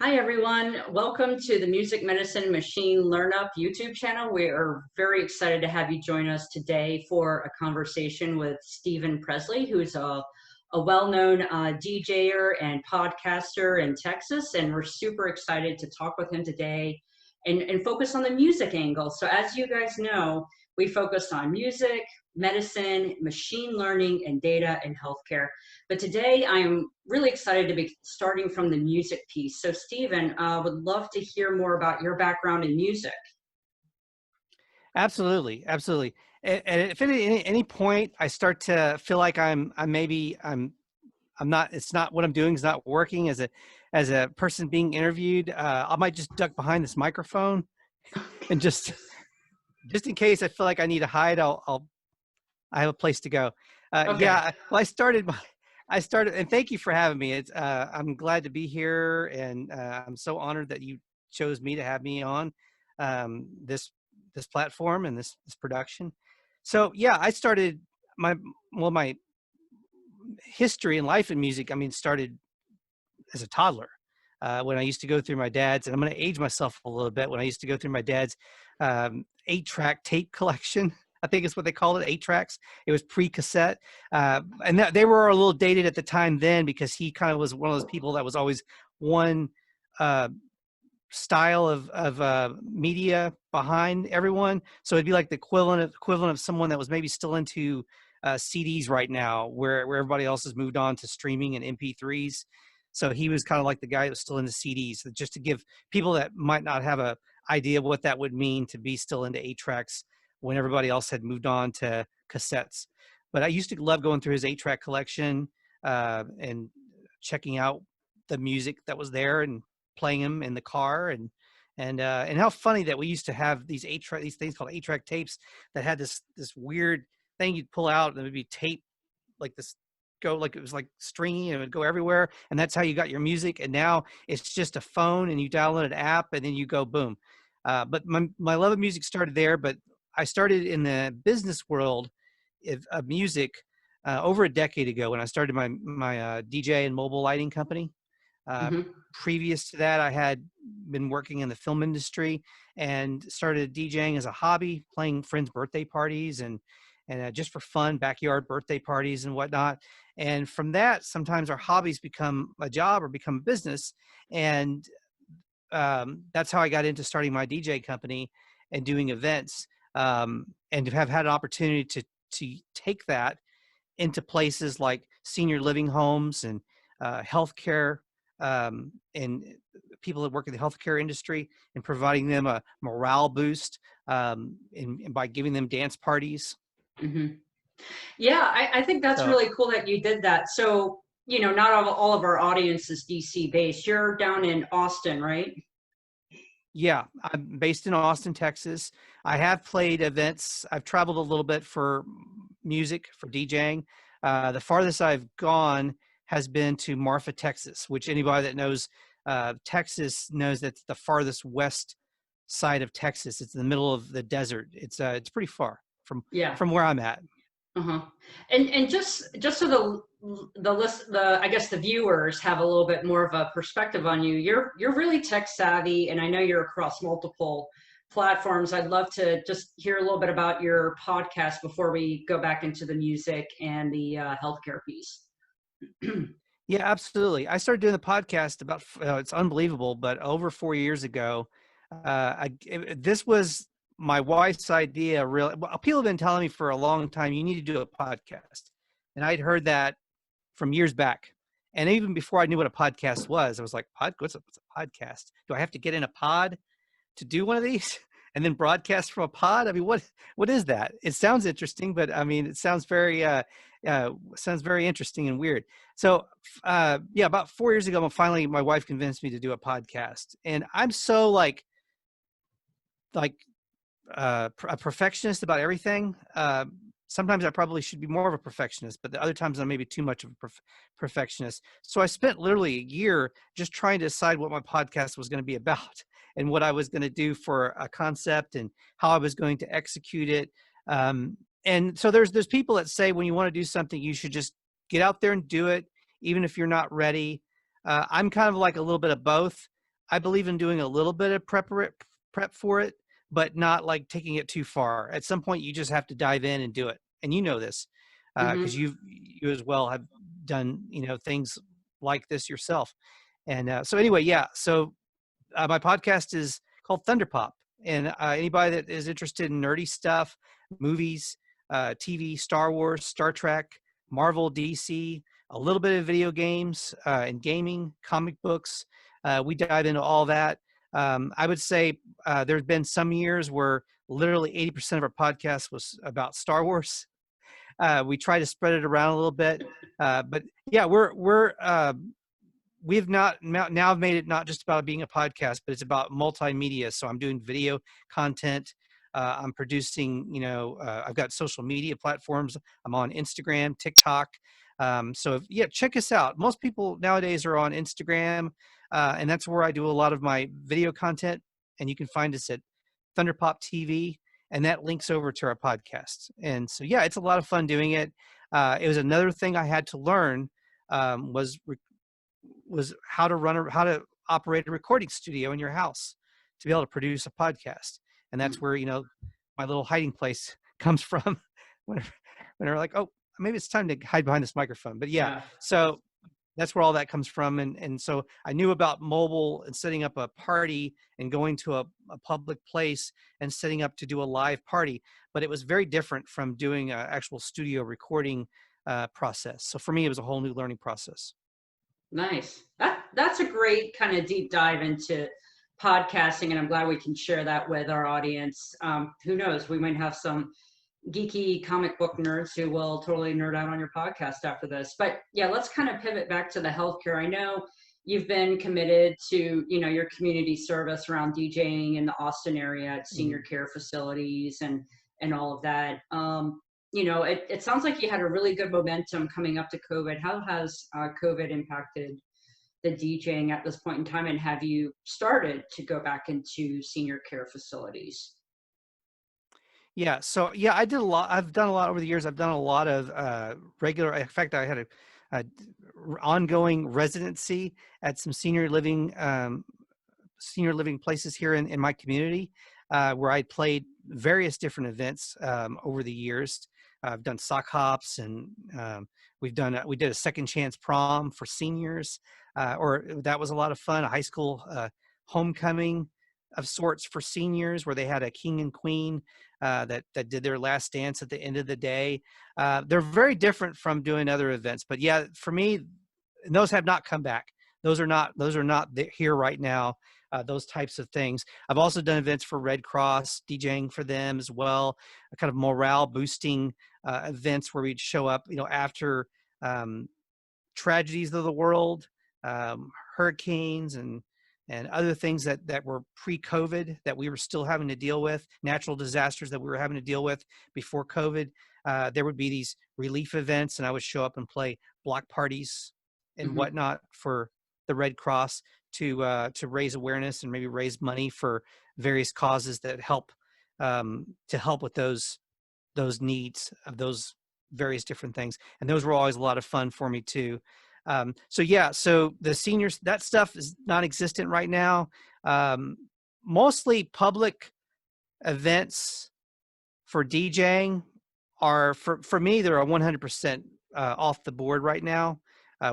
Hi, everyone. Welcome to the Music Medicine Machine Learn Up YouTube channel. We are very excited to have you join us today for a conversation with Steven Presley, who's a well-known DJer and podcaster in Texas. And we're super excited to talk with him today and focus on the music angle. So as you guys know, we focus on music, medicine, machine learning, and data in healthcare. But today I'm really excited to be starting from the music piece. So Steven, would love to hear more about your background in music. Absolutely, absolutely. And if at any point I start to feel like I'm not, it's not what I'm doing is not working as a person being interviewed, I might just duck behind this microphone and just in case I feel like I need to hide, I have a place to go. Okay. Yeah, well, I started, and thank you for having me. I'm glad to be here, and I'm so honored that you chose me to have me on this platform and this production. So yeah, I started my history in life in music. I mean, started as a toddler when I used to go through my dad's, and I'm going to age myself a little bit. When I used to go through my dad's 8-track tape collection, I think is what they called it, 8 tracks. It was pre-cassette, and they were a little dated at the time then because he kind of was one of those people that was always one uh, style of media behind everyone. So it'd be like the equivalent of someone that was maybe still into CDs right now, where everybody else has moved on to streaming and MP3s. So he was kind of like the guy that was still into CDs. So just to give people that might not have a idea of what that would mean to be still into 8 tracks when everybody else had moved on to cassettes. But I used to love going through his 8-track collection and checking out the music that was there and playing them in the car, and how funny that we used to have these these things called 8-track tapes that had this weird thing you'd pull out and it would be tape like this, go like it was like stringy, and it would go everywhere, and that's how you got your music. And now it's just a phone and you download an app and then you go boom. But my love of music started there, but I started in the business world of music over a decade ago when I started my DJ and mobile lighting company. uh, Hmm. Previous to that, I had been working in the film industry and started DJing as a hobby, playing friends' birthday parties and just for fun, backyard birthday parties and whatnot. And from that, sometimes our hobbies become a job or become a business. And that's how I got into starting my DJ company and doing events, and to have had an opportunity to take that into places like senior living homes and healthcare, and people that work in the healthcare industry, and providing them a morale boost, and by giving them dance parties. Hmm. Yeah, I think that's So really cool that you did that. So, not all of our audience is DC based. You're down in Austin, right? yeah, I'm based in Austin, Texas. I have played events. I've traveled a little bit for music, for DJing. The farthest I've gone has been to Marfa, Texas, which anybody that knows Texas knows that's the farthest west side of Texas. It's in the middle of the desert. It's pretty far Yeah. from where I'm at. Uh-huh. And just so the I guess the viewers have a little bit more of a perspective on you. You're really tech savvy, and I know you're across multiple platforms. I'd love to just hear a little bit about your podcast before we go back into the music and the healthcare piece. Yeah, absolutely. I started doing the podcast about, it's unbelievable, but over 4 years ago. This was my wife's idea. Really, well, people have been telling me for a long time, you need to do a podcast. And I'd heard that from years back. And even before I knew what a podcast was, I was like, what's a podcast? Do I have to get in a pod to do one of these and then broadcast from a pod? I mean, what is that? It sounds interesting, but I mean, it sounds very interesting and weird. So yeah, about 4 years ago, finally my wife convinced me to do a podcast, and I'm so like a perfectionist about everything. Sometimes I probably should be more of a perfectionist, but the other times I'm maybe too much of a perfectionist. So I spent literally a year just trying to decide what my podcast was going to be about and what I was going to do for a concept and how I was going to execute it. And so there's people that say when you want to do something, you should just get out there and do it, even if you're not ready. I'm kind of like a little bit of both. I believe in doing a little bit of prep for it, but not like taking it too far. At some point, you just have to dive in and do it. And you know this because Hmm. you as well have done things like this yourself. And so anyway, yeah. So my podcast is called Thunderpop, and anybody that is interested in nerdy stuff, movies, TV, Star Wars, Star Trek, Marvel, DC, a little bit of video games and gaming, comic books, we dive into all that. I would say there's been some years where literally 80% of our podcast was about Star Wars. We try to spread it around a little bit, but yeah, we've not now made it not just about being a podcast, but it's about multimedia. So I'm doing video content. I'm producing, I've got social media platforms. I'm on Instagram, TikTok. Yeah, check us out. Most people nowadays are on Instagram, and that's where I do a lot of my video content. And you can find us at Thunderpop TV, and that links over to our podcast. And so, yeah, it's a lot of fun doing it. It was another thing I had to learn was how to operate a recording studio in your house to be able to produce a podcast. And that's where my little hiding place comes from when we're like, oh, maybe it's time to hide behind this microphone. But yeah, Yeah. so that's where all that comes from. And so I knew about mobile and setting up a party and going to a public place and setting up to do a live party, but it was very different from doing an actual studio recording process. So for me, it was a whole new learning process. Nice. That's a great kind of deep dive into podcasting, and I'm glad we can share that with our audience. Who knows? We might have some geeky comic book nerds who will totally nerd out on your podcast after this. But yeah, let's kind of pivot back to the healthcare. I know you've been committed to your community service around DJing in the Austin area at senior care facilities and all of that. It sounds like you had a really good momentum coming up to COVID. How has COVID impacted the DJing at this point in time, and have you started to go back into senior care facilities? Yeah, so yeah, I did a lot. I've done a lot over the years. I've done a lot of regular. In fact, I had a ongoing residency at some senior living places here in my community, where I played various different events over the years. I've done sock hops, and we did a second chance prom for seniors, or that was a lot of fun. A high school homecoming of sorts for seniors, where they had a king and queen that did their last dance at the end of the day. They're very different from doing other events, but yeah, for me, those have not come back. Those are not here right now. Those types of things. I've also done events for Red Cross, DJing for them as well. A kind of morale boosting events where we'd show up, after tragedies of the world, hurricanes and other things that were pre-COVID that we were still having to deal with, natural disasters that we were having to deal with before COVID. There would be these relief events, and I would show up and play block parties and Hmm. whatnot for the Red Cross to raise awareness and maybe raise money for various causes that help to help with those needs of those various different things. And those were always a lot of fun for me too. So yeah, so the seniors, that stuff is non-existent right now. Mostly public events for DJing are for me, they're 100% off the board right now.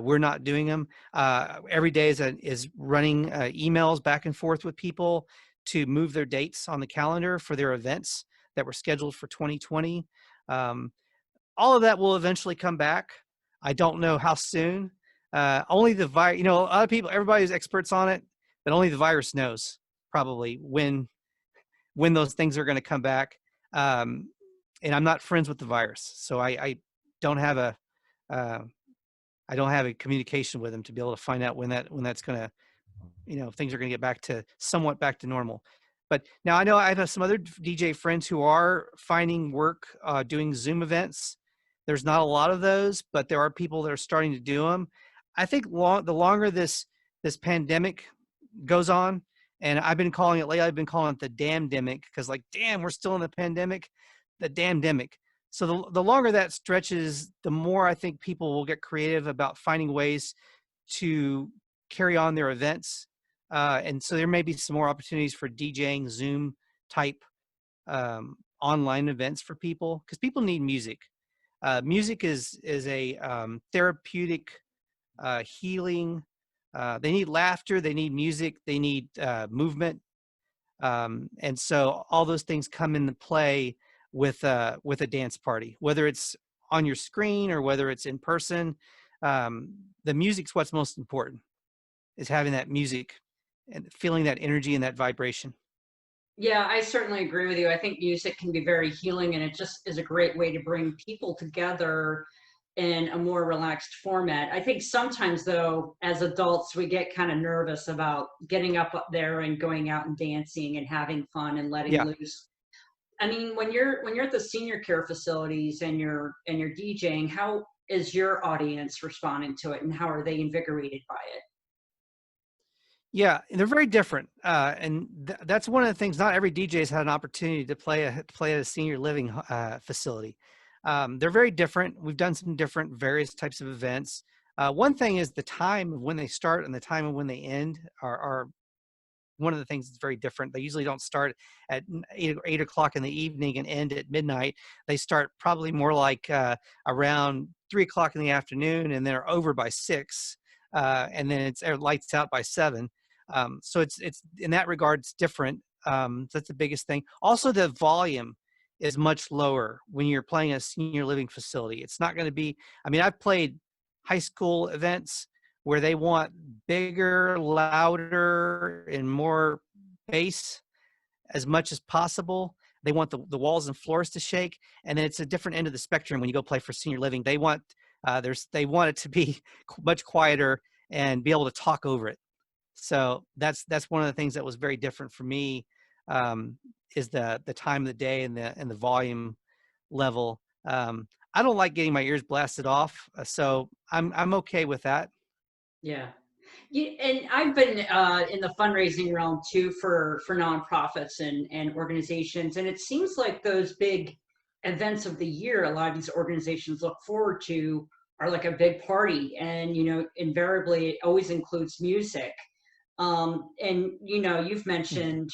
We're not doing them. Every day is running emails back and forth with people to move their dates on the calendar for their events that were scheduled for 2020. All of that will eventually come back. I don't know how soon. Only the virus, a lot of people, everybody's experts on it, but only the virus knows probably when those things are going to come back. And I'm not friends with the virus, so I don't have a I don't have a communication with them to be able to find out when that's going to, things are going to get somewhat back to normal. But now I know I have some other DJ friends who are finding work doing Zoom events. There's not a lot of those, but there are people that are starting to do them. I think the longer this pandemic goes on, and I've been calling it the damn-demic, because damn, we're still in the pandemic, the damn-demic. So the longer that stretches, the more I think people will get creative about finding ways to carry on their events And so there may be some more opportunities for DJing, Zoom type online events for people, because people need music. Music is a therapeutic, healing. They need laughter. They need music. They need movement. And so all those things come into play with a dance party, whether it's on your screen or whether it's in person. The music's what's most important, is having that music and feeling that energy and that vibration. Yeah, I certainly agree with you. I think music can be very healing, and it just is a great way to bring people together in a more relaxed format. I think sometimes, though, as adults, we get kind of nervous about getting up there and going out and dancing and having fun and letting Yeah. loose. I mean, when you're at the senior care facilities and you're DJing, how is your audience responding to it, and how are they invigorated by it? Yeah, they're very different, and that's one of the things. Not every DJ's had an opportunity to play at a senior living facility. They're very different. We've done some different various types of events. One thing is the time of when they start and the time of when they end are one of the things that's very different. They usually don't start at 8 o'clock in the evening and end at midnight. They start probably more like around 3 o'clock in the afternoon, and they're over by 6, and then it lights out by 7. So it's in that regard, it's different. That's the biggest thing. Also, the volume is much lower when you're playing a senior living facility. It's not going to be. I mean, I've played high school events where they want bigger, louder, and more bass as much as possible. They want the walls and floors to shake, and then it's a different end of the spectrum when you go play for senior living. They want they want it to be much quieter and be able to talk over it. So that's one of the things that was very different for me, is the time of the day and the volume level. I don't like getting my ears blasted off, so I'm okay with that. Yeah. Yeah, and I've been in the fundraising realm too for nonprofits and organizations, and it seems like those big events of the year, a lot of these organizations look forward to are like a big party, and invariably it always includes music. And you've Mhm. mentioned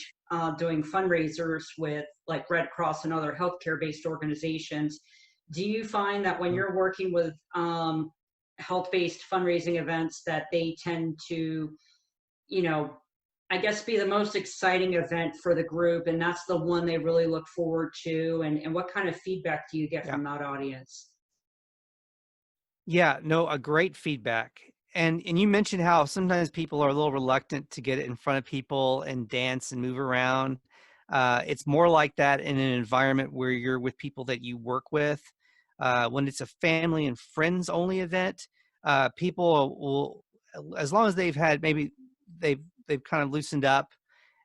doing fundraisers with like Red Cross and other healthcare-based organizations. Do you find that when Mhm. you're working with health-based fundraising events that they tend to, you know, I guess be the most exciting event for the group, and that's the one they really look forward to? And what kind of feedback do you get Yeah. from that audience? Yeah, no, a great feedback. And you mentioned how sometimes people are a little reluctant to get it in front of people and dance and move around. It's more like that in an environment where you're with people that you work with. When it's a family and friends only event, people will, as long as they've had maybe they've kind of loosened up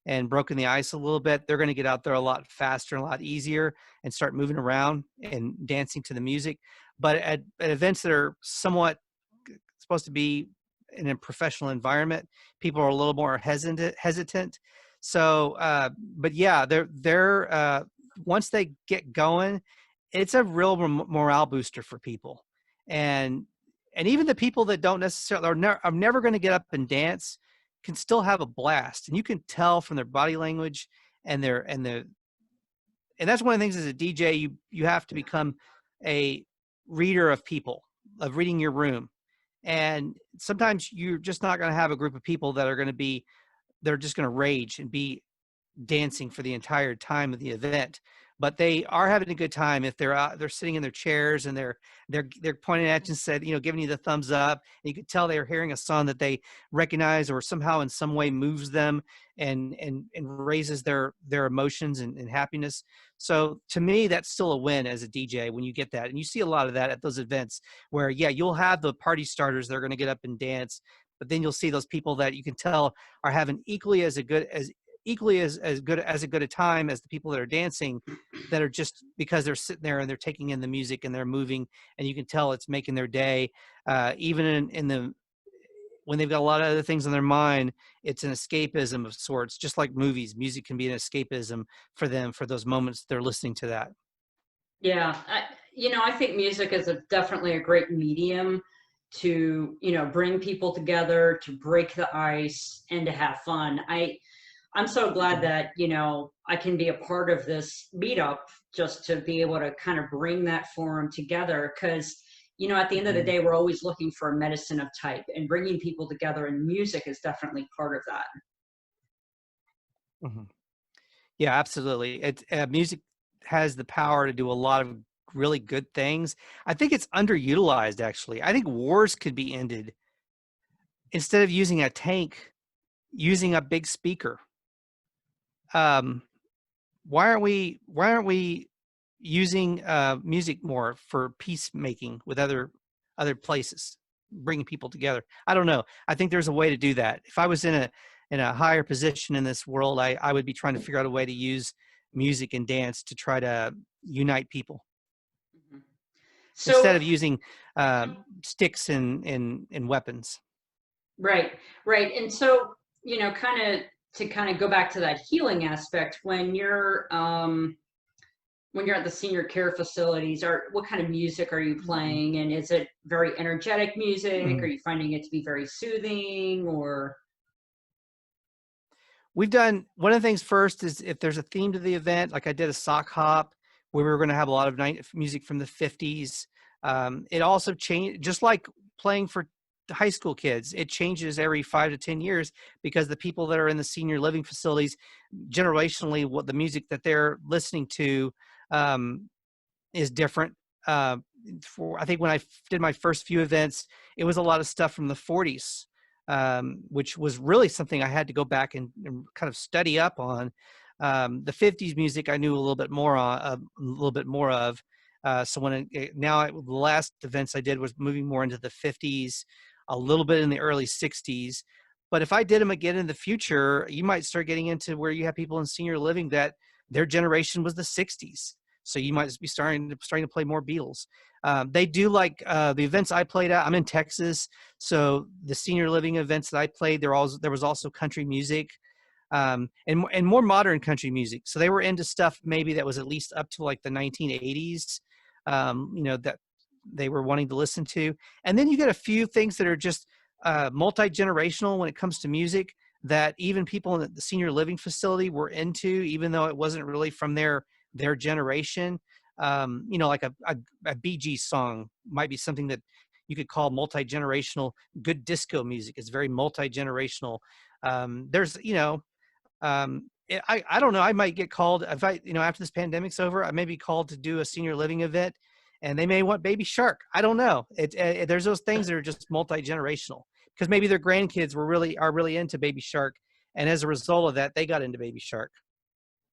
and broken the ice a little bit, they're going to get out there a lot faster and a lot easier and start moving around and dancing to the music. But at events that are somewhat supposed to be in a professional environment, people are a little more hesitant. So, but yeah, they're once they get going, it's a real morale booster for people, and even the people that don't necessarily are never going to get up and dance can still have a blast, and you can tell from their body language and and that's one of the things as a DJ, you have to become a reader of people, of reading your room. And sometimes you're just not going to have a group of people that are going to be they're just going to rage and be dancing for the entire time of the event, but they are having a good time if they're out, they're sitting in their chairs and they're pointing at you and said, giving you the thumbs up. And you could tell they're hearing a song that they recognize or somehow in some way moves them and raises their emotions and happiness. So to me, that's still a win as a DJ when you get that. And you see a lot of that at those events where, yeah, you'll have the party starters that are going to get up and dance, but then you'll see those people that you can tell are having equally as good as a good a time as the people that are dancing, that are just because they're sitting there and they're taking in the music and they're moving, and you can tell it's making their day. Even in the when they've got a lot of other things on their mind, it's an escapism of sorts. Just like movies, music can be an escapism for them for those moments they're listening to that. Yeah, I think music is definitely a great medium. to, you know, bring people together, to break the ice, and to have fun. I'm so glad that, you know, I can be a part of this meetup just to be able to kind of bring that forum together. Because, you know, at the end of the Mhm. day, we're always looking for a medicine of type, and bringing people together, and music is definitely part of that. Mhm. Yeah, absolutely. Music has the power to do a lot of really good things. I think it's underutilized, actually. I think wars could be ended instead of using a tank, using a big speaker. Um, why aren't we using music more for peacemaking with other places, bringing people together? I don't know. I think there's a way to do that. If I was in a higher position in this world, I would be trying to figure out a way to use music and dance to try to unite people Mhm. instead So, of using sticks and weapons. right, right. And so, you know, kind of to kind of go back to that healing aspect, when you're at the senior care facilities, or what kind of music are you playing? And is it very energetic music? Are Mhm. you finding it to be very soothing, or? We've done one of the things first is if there's a theme to the event, like I did a sock hop where we were going to have a lot of music from the 50s. It also changed, just like playing for the high school kids, it changes every 5 to 10 years because the people that are in the senior living facilities, generationally, what the music that they're listening to um, is different. Uh, I think when I did my first few events, it was a lot of stuff from the 40s, which was really something I had to go back and kind of study up on. The 50s music I knew a little bit more of. So the last events I did was moving more into the 50s, a little bit in the early 60s. But if I did them again in the future, you might start getting into where you have people in senior living that their generation was the 60s, so you might be starting to play more Beatles. They do like the events I played at. I'm in Texas, so the senior living events that I played, there was also country music, and more modern country music. So they were into stuff maybe that was at least up to like the 1980s, that they were wanting to listen to. And then you get a few things that are just multi-generational when it comes to music that even people in the senior living facility were into, even though it wasn't really from their generation. Like a Bee Gees song might be something that you could call multi-generational. Good disco music is very multi-generational. There's, I don't know. I might get called if after this pandemic's over, I may be called to do a senior living event, and they may want Baby Shark. I don't know. There's those things that are just multi-generational because maybe their grandkids are really into Baby Shark, and as a result of that, they got into Baby Shark.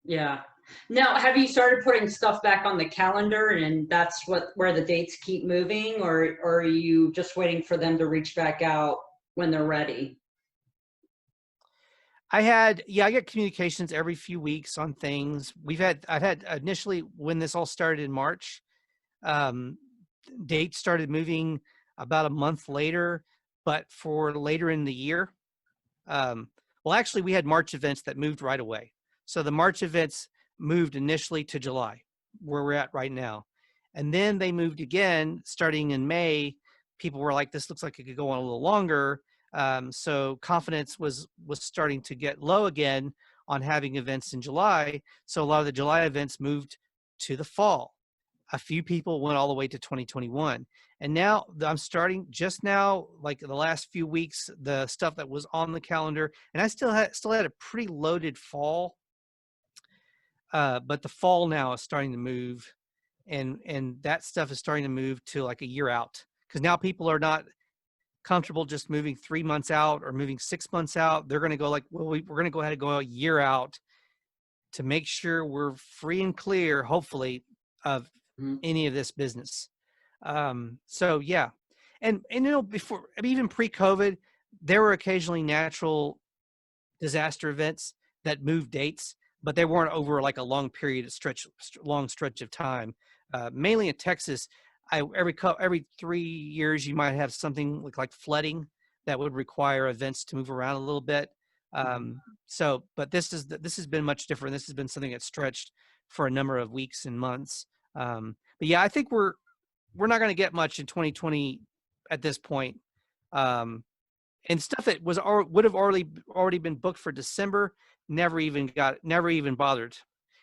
Yeah. Now, have you started putting stuff back on the calendar, and that's where the dates keep moving, or are you just waiting for them to reach back out when they're ready? I get communications every few weeks on things. I've had initially when this all started in March, um, dates started moving about a month later, but for later in the year. Um, well, actually, we had March events that moved right away. So the March events moved initially to July, where we're at right now. And then they moved again starting in May. People were like, this looks like it could go on a little longer. So confidence was starting to get low again on having events in July. So a lot of the July events moved to the fall. A few people went all the way to 2021. And now I'm starting just now, like the last few weeks, the stuff that was on the calendar, and I still had a pretty loaded fall, but the fall now is starting to move, and that stuff is starting to move to like a year out because now people are not comfortable just moving 3 months out or moving 6 months out. They're going to go like, well, we're going to go ahead and go a year out to make sure we're free and clear, hopefully, of Mhm. any of this business. So yeah, and before, I mean, even pre-COVID, there were occasionally natural disaster events that moved dates, but they weren't over like a long stretch of time. Mainly in Texas, every 3 years you might have something like flooding that would require events to move around a little bit. But this has been much different. This has been something that's stretched for a number of weeks and months. But yeah, I think we're not going to get much in 2020 at this point. Um, and stuff that would have already been booked for December never even bothered,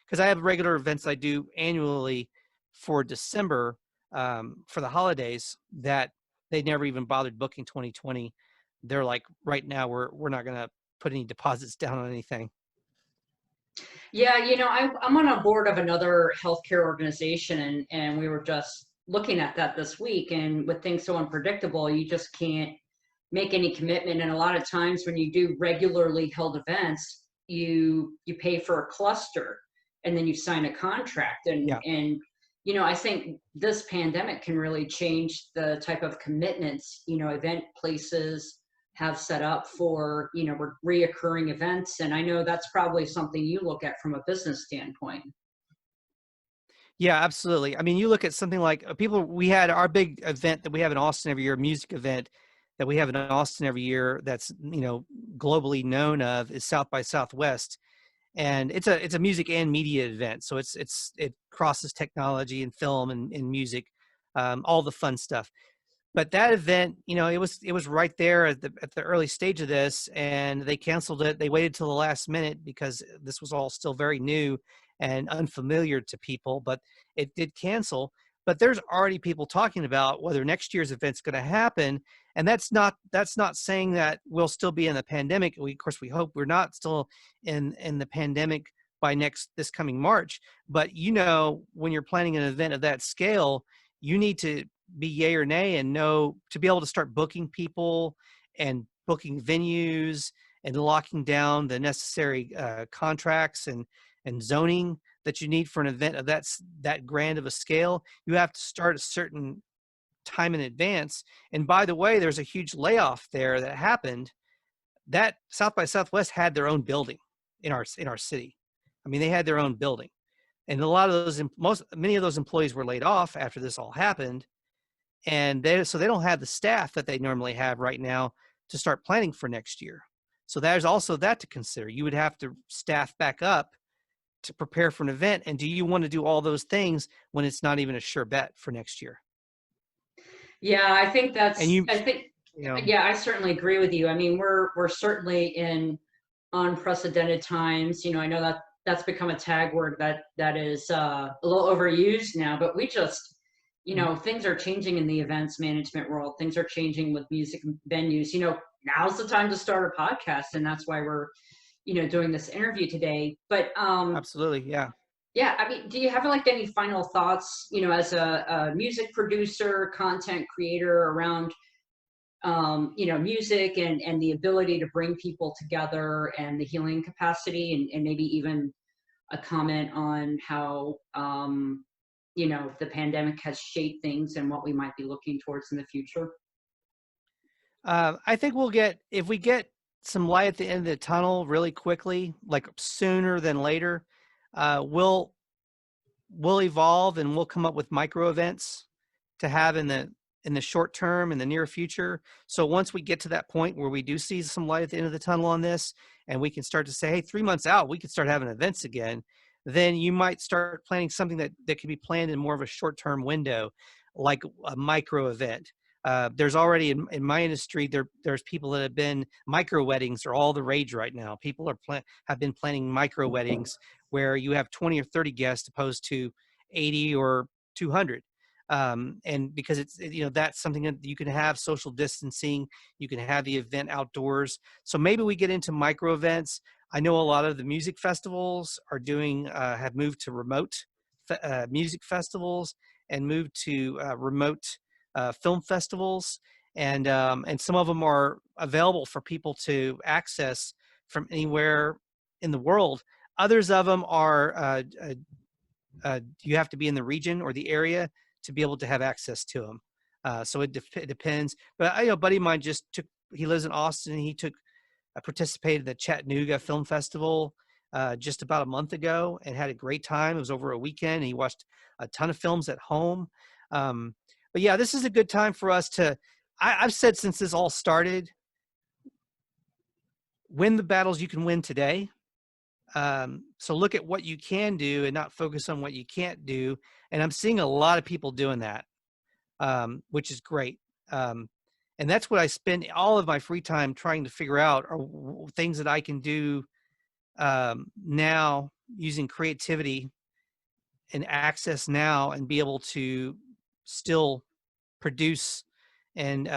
because I have regular events I do annually for December, for the holidays, that they never even bothered booking 2020. They're like, right now we're not going to put any deposits down on anything. Yeah, I'm on a board of another healthcare organization, and we were just looking at that this week. And with things so unpredictable, you just can't make any commitment. And a lot of times when you do regularly held events, you pay for a cluster, and then you sign a contract. Yeah. And I think this pandemic can really change the type of commitments event places have set up for reoccurring events. And I know that's probably something you look at from a business standpoint. Yeah, absolutely. I mean, you look at something like we had our big event that we have in Austin every year, music event that we have in Austin every year, that's, globally known of, is South by Southwest. And it's a music and media event. So it crosses technology and film and music, all the fun stuff. But that event, it was right there at the early stage of this, and they canceled it. They waited till the last minute because this was all still very new and unfamiliar to people, but it did cancel. But there's already people talking about whether next year's event's going to happen, and that's not saying that we'll still be in the pandemic. Of course, we hope we're not still in the pandemic by this coming March. But when you're planning an event of that scale, you need to be yay or nay and know to be able to start booking people and booking venues and locking down the necessary contracts and zoning that you need for an event of that grand of a scale. You have to start a certain time in advance. And by the way, there's a huge layoff there that happened. That South by Southwest had their own building in our city. I mean, they had their own building, and a lot of many of those employees were laid off after this all happened. And so they don't have the staff that they normally have right now to start planning for next year. So there's also that to consider. You would have to staff back up to prepare for an event. And do you want to do all those things when it's not even a sure bet for next year? Yeah, I think You know, yeah, I certainly agree with you. I mean, we're certainly in unprecedented times. I know that that's become a tag word that is a little overused now, but we just, things are changing in the events management world. Things are changing with music venues. Now's the time to start a podcast, and that's why we're, doing this interview today. But absolutely. Yeah. yeah, I mean, do you have like any final thoughts, as a music producer, content creator around, music and the ability to bring people together and the healing capacity, and maybe even a comment on how, the pandemic has shaped things and what we might be looking towards in the future? I think if we get some light at the end of the tunnel really quickly, like sooner than later, we'll evolve and we'll come up with micro events to have in the short term, in the near future. So once we get to that point where we do see some light at the end of the tunnel on this, and we can start to say, hey, 3 months out, we can start having events again, then you might start planning something that can be planned in more of a short-term window, like a micro event. There's already in my industry, there's people that have been micro weddings are all the rage right now. People have been planning micro weddings where you have 20 or 30 guests opposed to 80 or 200. And because that's something that you can have social distancing, you can have the event outdoors. So maybe we get into micro events. I know a lot of the music festivals are have moved to remote music festivals and moved to remote film festivals, and some of them are available for people to access from anywhere in the world. Others of them are you have to be in the region or the area to be able to have access to them. So it depends. But I know a buddy of mine he lives in Austin, and he participated in the Chattanooga Film Festival just about a month ago and had a great time. It was over a weekend, and he watched a ton of films at home. But yeah, this is a good time for us I've said since this all started, win the battles you can win today. So look at what you can do and not focus on what you can't do. And I'm seeing a lot of people doing that, which is great. And that's what I spend all of my free time trying to figure out, are things that I can do now using creativity and access now, and be able to still produce and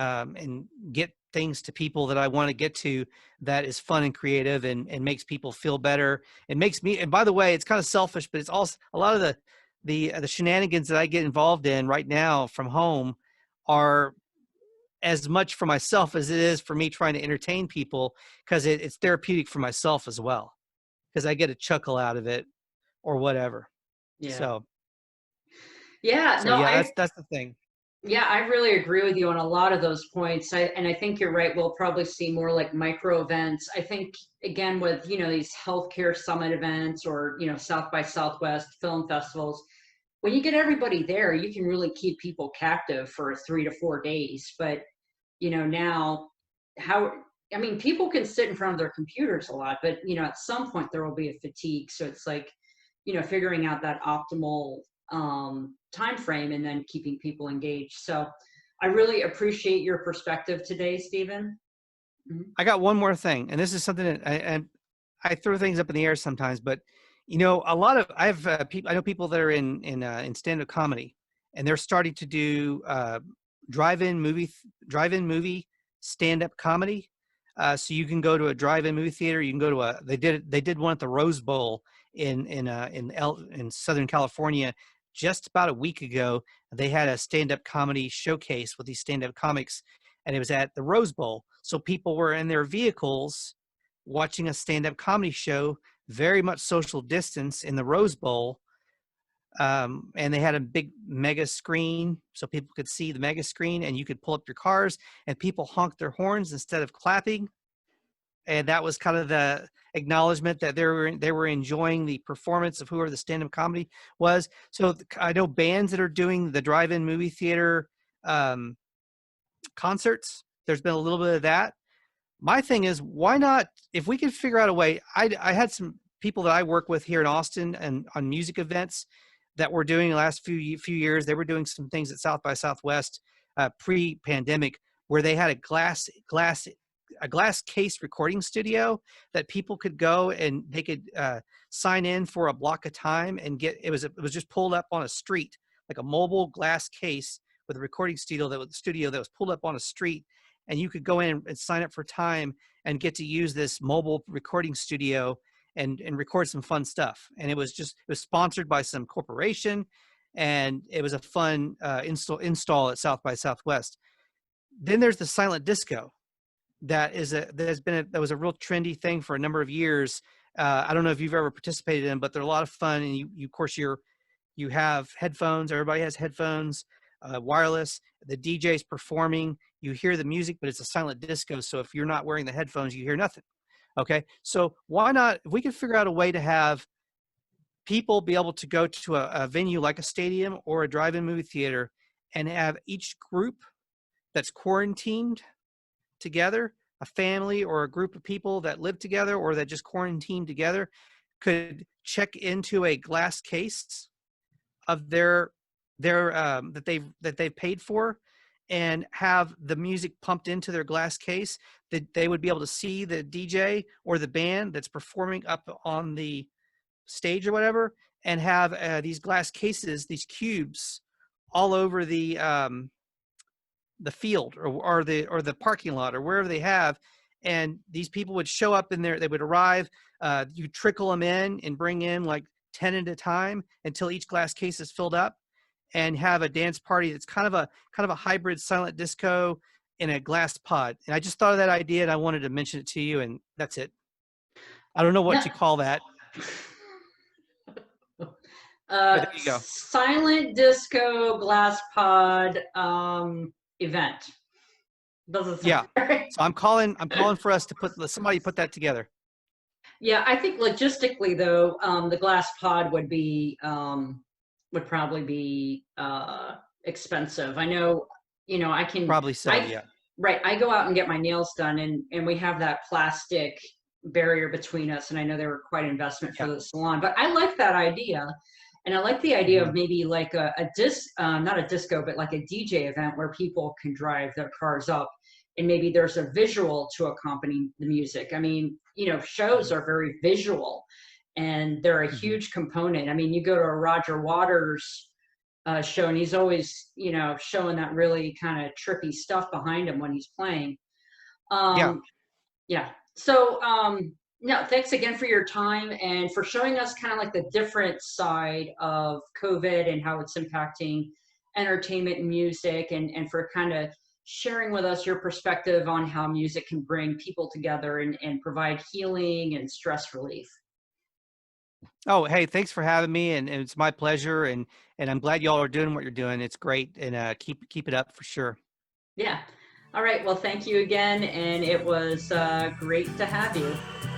get things to people that I want to get to, that is fun and creative, and makes people feel better. It makes me, and by the way, it's kind of selfish, but it's also a lot of the shenanigans that I get involved in right now from home are as much for myself as it is for me trying to entertain people, because it's therapeutic for myself as well, because I get a chuckle out of it or whatever. Yeah. So Yeah, so no, yeah, I that's the thing. yeah, I really agree with you on a lot of those points. And I think you're right. We'll probably see more like micro events. I think again with, these healthcare summit events, or, South by Southwest film festivals, when you get everybody there, you can really keep people captive for 3 to 4 days. But, now how, I mean, people can sit in front of their computers a lot, but, at some point there will be a fatigue. So it's like, figuring out that optimal time frame and then keeping people engaged. So I really appreciate your perspective today, Stephen. Mhm. I got one more thing, and this is something that I throw things up in the air sometimes, but a lot of I have people, I know people that are in stand-up comedy, and they're starting to do drive-in movie stand-up comedy. So you can go to a drive-in movie theater. You can go to they did one at the Rose Bowl in Southern California just about a week ago. They had a stand-up comedy showcase with these stand-up comics, and it was at the Rose Bowl. So people were in their vehicles watching a stand-up comedy show, very much social distance, in the Rose Bowl. And they had a big mega screen so people could see the mega screen, and you could pull up your cars, and people honked their horns instead of clapping. And that was kind of the acknowledgement that they were enjoying the performance of whoever the stand-up comedy was. So I know bands that are doing the drive-in movie theater um, concerts. There's been a little bit of that. My thing is, why not, if we can figure out a way, I had some people that I work with here in Austin and on music events that were doing the last few years. They were doing some things at South by Southwest pre-pandemic, where they had a glass case recording studio that people could go and they could sign in for a block of time and get, it was just pulled up on a street, like a mobile glass case with a recording studio that was pulled up on a street, and you could go in and sign up for time and get to use this mobile recording studio and record some fun stuff. And it was sponsored by some corporation, and it was a fun install at South by Southwest. Then there's the silent disco that was a real trendy thing for a number of years. I don't know if you've ever participated in, but they're a lot of fun. And you of course you have headphones. Everybody has headphones, wireless. The DJ's performing. You hear the music, but it's a silent disco. So if you're not wearing the headphones, you hear nothing. Okay. So why not, if we could figure out a way to have people be able to go to a venue like a stadium or a drive-in movie theater, and have each group that's quarantined together, a family or a group of people that live together or that just quarantine together, could check into a glass case of their that they've paid for, and have the music pumped into their glass case, that they would be able to see the DJ or the band that's performing up on the stage or whatever, and have these glass cases, these cubes, all over the field or the parking lot or wherever they have. And these people would show up in there. They would arrive. You trickle them in and bring in like 10 at a time until each glass case is filled up, and have a dance party that's kind of a hybrid silent disco in a glass pod. And I just thought of that idea, and I wanted to mention it to you, and that's it. I don't know No, what you call that, but there you go. silent disco glass pod event. Doesn't Yeah. sound right. So I'm calling for us to somebody put that together. Yeah, I think logistically though, the glass pod would probably be expensive. I know, Probably so. Yeah. right, I go out and get my nails done, and we have that plastic barrier between us, and I know they were quite an investment for Yeah. the salon, but I like that idea. And I like the idea Mhm. of maybe like not a disco, but like a DJ event where people can drive their cars up. and maybe there's a visual to accompany the music. I mean, you know, shows are very visual, and they're a Mhm. huge component. I mean, you go to a Roger Waters show, and he's always, you know, showing that really kind of trippy stuff behind him when he's playing. Yeah. Um, yeah. So, no, thanks again for your time and for showing us kind of like the different side of COVID and how it's impacting entertainment and music, and for kind of sharing with us your perspective on how music can bring people together and provide healing and stress relief. Oh, hey, thanks for having me, and it's my pleasure, and I'm glad y'all are doing what you're doing. It's great, and keep it up for sure. Yeah. All right. Well, thank you again. And it was great to have you.